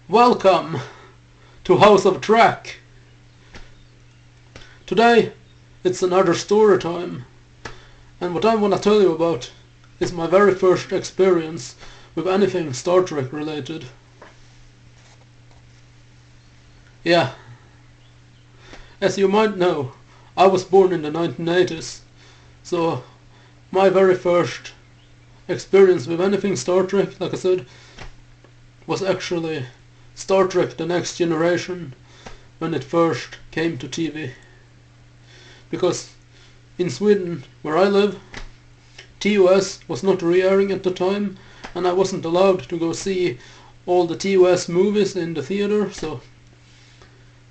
Welcome to House of Track. Today it's another story time, and what I want to tell you about is my very first experience with anything Star Trek related. Yeah, as you might know, I was born in the 1980s, so my very first experience with anything Star Trek, like I said, was actually Star Trek The Next Generation when it first came to TV. Because in Sweden, where I live, TOS was not re-airing at the time, and I wasn't allowed to go see all the TOS movies in the theater, so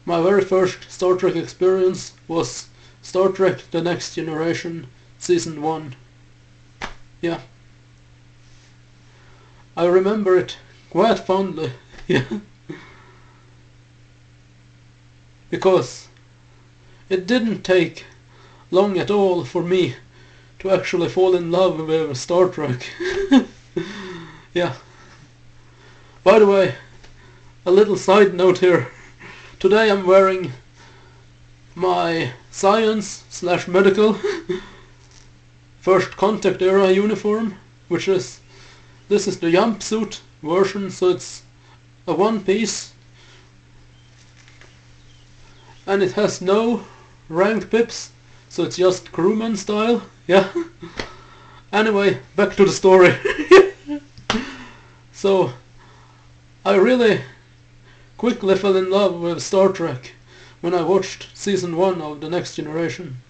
my very first Star Trek experience was Star Trek The Next Generation Season 1. Yeah. I remember it quite fondly, yeah. Because it didn't take long at all for me to actually fall in love with Star Trek. Yeah. By the way, a little side note here. Today I'm wearing my science/medical first contact era uniform, which is, this is the jumpsuit version, so it's a one piece and it has no rank pips, so it's just crewman style, yeah. Anyway, back to the story. So I really quickly fell in love with Star Trek when I watched Season 1 of The Next Generation.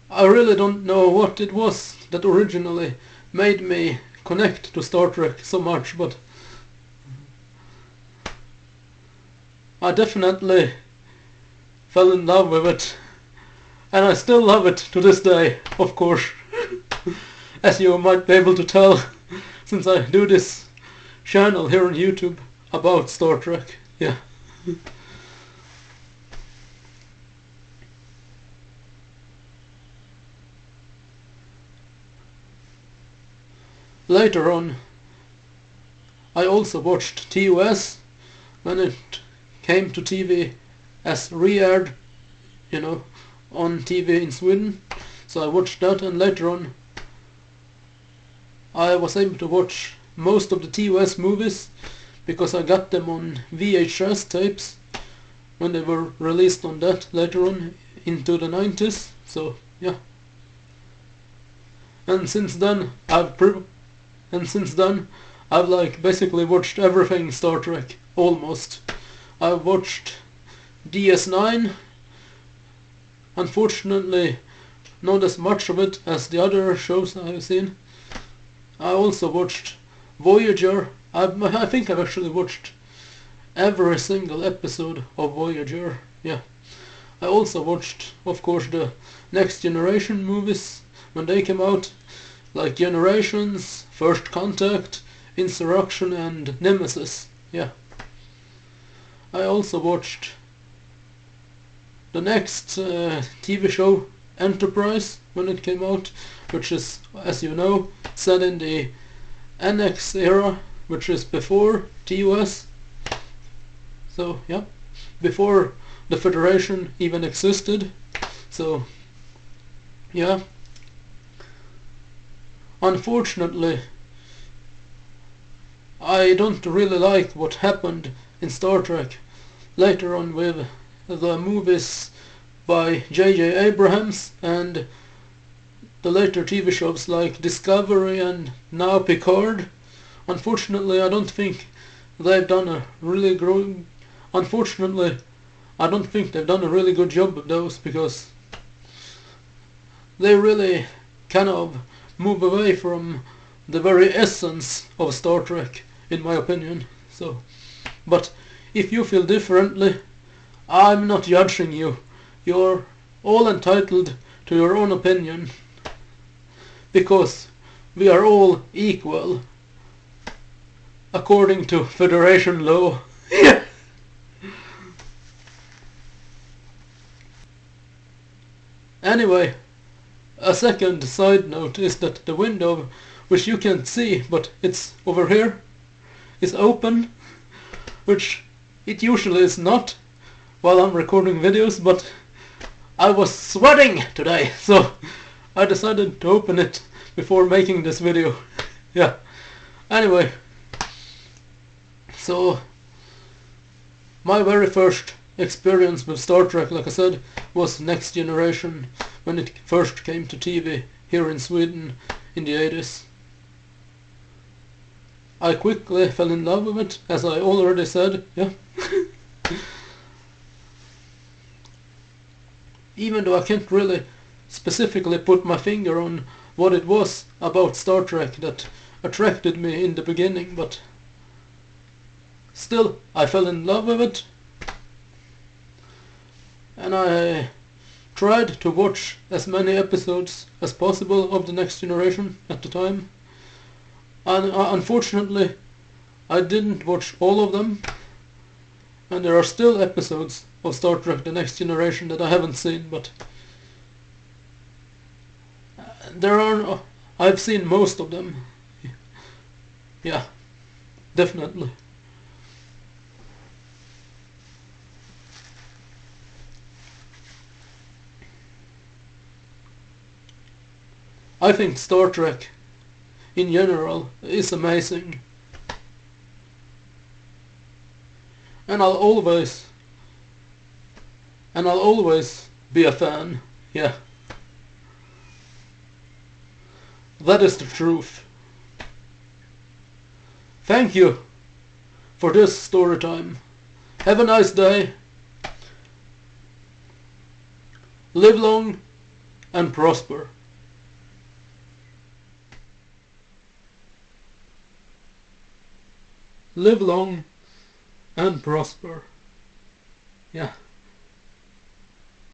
I really don't know what it was that originally made me connect to Star Trek so much, but I definitely fell in love with it, and I still love it to this day, of course, as you might be able to tell, since I do this channel here on YouTube about Star Trek, yeah. Later on, I also watched TOS when it came to TV as re-aired, on TV in Sweden. So I watched that, and later on I was able to watch most of the TOS movies because I got them on VHS tapes when they were released on that later on into the 90s. So yeah. And since then I've like basically watched everything Star Trek, almost. I've watched DS9, unfortunately not as much of it as the other shows I've seen. I also watched Voyager. I think I've actually watched every single episode of Voyager, yeah. I also watched, of course, the Next Generation movies when they came out, like Generations, First Contact, Insurrection and Nemesis, yeah. I also watched the next TV show, Enterprise, when it came out, which is, as you know, set in the NX era, which is before TOS. So, yeah, before the Federation even existed. So, yeah. Unfortunately, I don't really like what happened in Star Trek later on with the movies by J.J. Abrams and the later TV shows like Discovery and now Picard. Unfortunately, I don't think they've done a really good job of those, because they really kind of move away from the very essence of Star Trek, in my opinion. So, but if you feel differently, I'm not judging you. You're all entitled to your own opinion, because we are all equal according to Federation law. Anyway, a second side note is that the window which you can't see, but it's over here, is open, which it usually is not while I'm recording videos, but I was sweating today, so I decided to open it before making this video. Yeah. Anyway, so my very first experience with Star Trek, like I said, was Next Generation when it first came to TV here in Sweden in the 80s. I quickly fell in love with it, as I already said, yeah. Even though I can't really specifically put my finger on what it was about Star Trek that attracted me in the beginning, but still I fell in love with it, and I tried to watch as many episodes as possible of The Next Generation at the time. And unfortunately I didn't watch all of them, and there are still episodes of Star Trek The Next Generation that I haven't seen, but I've seen most of them. Yeah, definitely. I think Star Trek in general is amazing, and I'll always be a fan. Yeah, that is the truth. Thank you for this story time. Have a nice day. Live long and prosper. Live long and prosper. Yeah.